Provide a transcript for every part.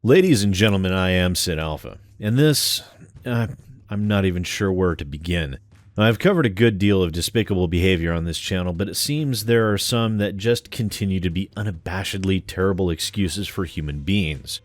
Ladies and gentlemen, I am SidAlpha, and this, I'm not even sure where to begin. I've covered a good deal of despicable behavior on this channel, but it seems there are some that just continue to be unabashedly terrible excuses for human beings.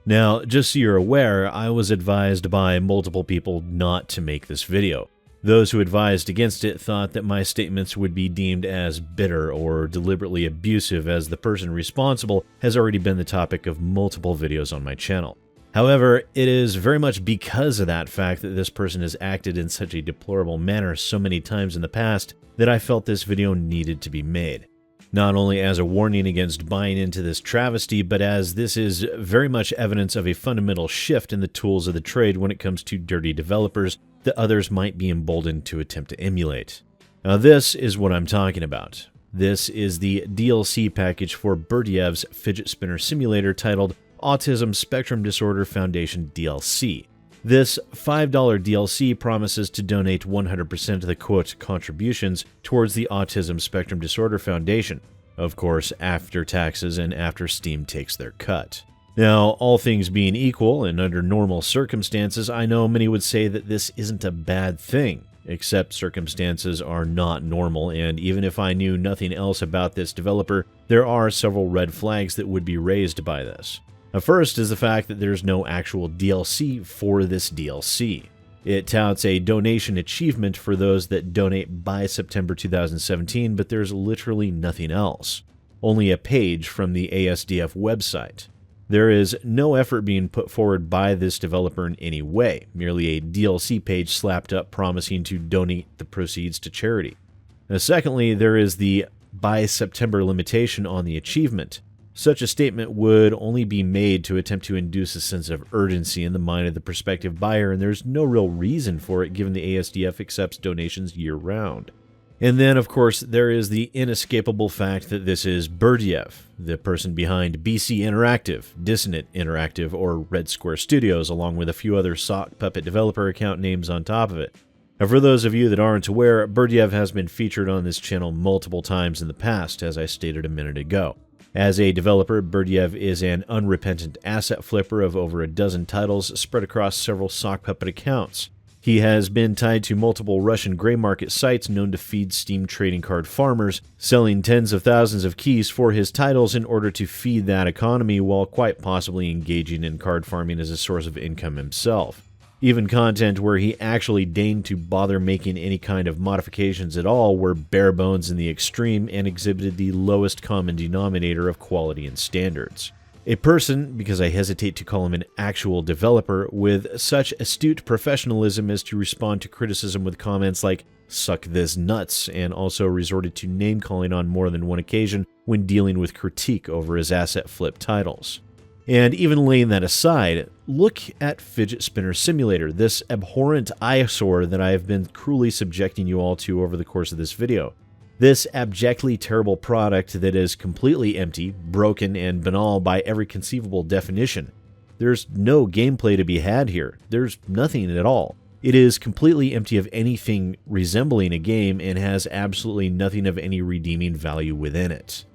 Now, just so you're aware, I was advised by multiple people not to make this video. Those who advised against it thought that my statements would be deemed as bitter or deliberately abusive, as the person responsible has already been the topic of multiple videos on my channel. However, it is very much because of that fact that this person has acted in such a deplorable manner so many times in the past that I felt this video needed to be made. Not only as a warning against buying into this travesty, but as this is very much evidence of a fundamental shift in the tools of the trade when it comes to dirty developers that others might be emboldened to attempt to emulate. Now, this is what I'm talking about. This is the DLC package for Berdiev's fidget spinner simulator titled Autism Spectrum Disorder Foundation DLC. This $5 DLC promises to donate 100% of the quote contributions towards the Autism Spectrum Disorder Foundation, of course after taxes and after Steam takes their cut. Now, all things being equal and under normal circumstances, I know many would say that this isn't a bad thing, except circumstances are not normal, and even if I knew nothing else about this developer, there are several red flags that would be raised by this. First is the fact that there's no actual DLC for this DLC. It touts a donation achievement for those that donate by September 2017, but there's literally nothing else. Only a page from the ASDF website. There is no effort being put forward by this developer in any way, merely a DLC page slapped up promising to donate the proceeds to charity. Now, secondly, there is the by September limitation on the achievement. Such a statement would only be made to attempt to induce a sense of urgency in the mind of the prospective buyer, and there's no real reason for it given the ASDF accepts donations year-round. And then, of course, there is the inescapable fact that this is Berdiev, the person behind BCInteractive, Dissonant Interactive, or Red Square Studios, along with a few other sock puppet developer account names on top of it. Now, for those of you that aren't aware, Berdiev has been featured on this channel multiple times in the past, as I stated a minute ago. As a developer, Berdiev is an unrepentant asset flipper of over a dozen titles spread across several sock puppet accounts. He has been tied to multiple Russian gray market sites known to feed Steam trading card farmers, selling tens of thousands of keys for his titles in order to feed that economy while quite possibly engaging in card farming as a source of income himself. Even content where he actually deigned to bother making any kind of modifications at all were bare bones in the extreme and exhibited the lowest common denominator of quality and standards. A person, because I hesitate to call him an actual developer, with such astute professionalism as to respond to criticism with comments like, "suck this nuts," and also resorted to name-calling on more than one occasion when dealing with critique over his asset flip titles. And even laying that aside, look at Fidget Spinner Simulator, this abhorrent eyesore that I have been cruelly subjecting you all to over the course of this video. This abjectly terrible product that is completely empty, broken, and banal by every conceivable definition. There's no gameplay to be had here. There's nothing at all. It is completely empty of anything resembling a game and has absolutely nothing of any redeeming value within it.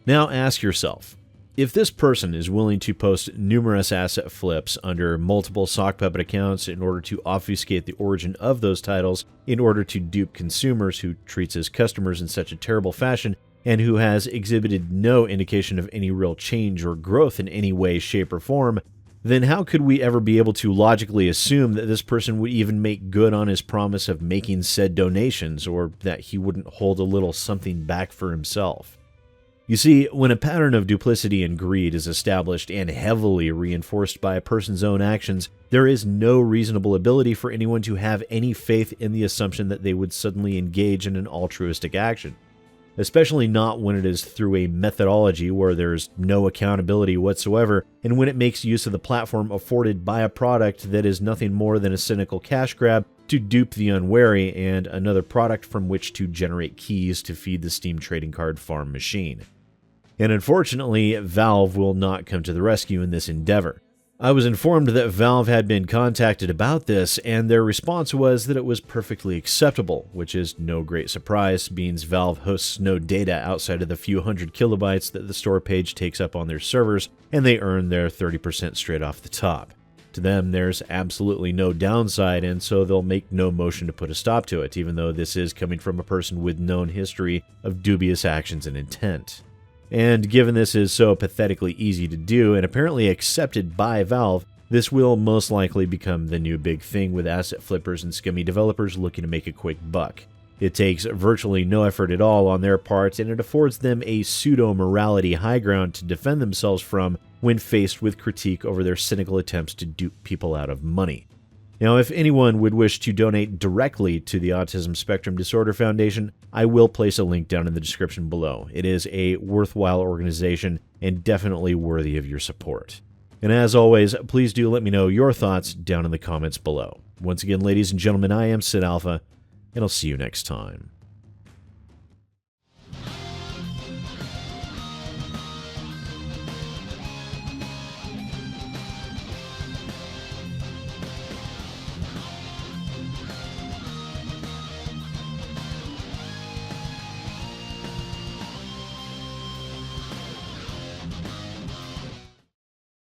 Now ask yourself, if this person is willing to post numerous asset flips under multiple sock puppet accounts in order to obfuscate the origin of those titles, in order to dupe consumers, who treats his customers in such a terrible fashion, and who has exhibited no indication of any real change or growth in any way, shape, or form, then how could we ever be able to logically assume that this person would even make good on his promise of making said donations, or that he wouldn't hold a little something back for himself? You see, when a pattern of duplicity and greed is established and heavily reinforced by a person's own actions, there is no reasonable ability for anyone to have any faith in the assumption that they would suddenly engage in an altruistic action. Especially not when it is through a methodology where there's no accountability whatsoever, and when it makes use of the platform afforded by a product that is nothing more than a cynical cash grab to dupe the unwary and another product from which to generate keys to feed the Steam trading card farm machine. And unfortunately, Valve will not come to the rescue in this endeavor. I was informed that Valve had been contacted about this, and their response was that it was perfectly acceptable, which is no great surprise, being Valve hosts no data outside of the few hundred kilobytes that the store page takes up on their servers, and they earn their 30% straight off the top. To them, there's absolutely no downside, and so they'll make no motion to put a stop to it, even though this is coming from a person with known history of dubious actions and intent. And given this is so pathetically easy to do and apparently accepted by Valve, this will most likely become the new big thing with asset flippers and scummy developers looking to make a quick buck. It takes virtually no effort at all on their part, and it affords them a pseudo-morality high ground to defend themselves from when faced with critique over their cynical attempts to dupe people out of money. Now, if anyone would wish to donate directly to the Autism Spectrum Disorder Foundation, I will place a link down in the description below. It is a worthwhile organization and definitely worthy of your support. And as always, please do let me know your thoughts down in the comments below. Once again, ladies and gentlemen, I am SidAlpha, and I'll see you next time.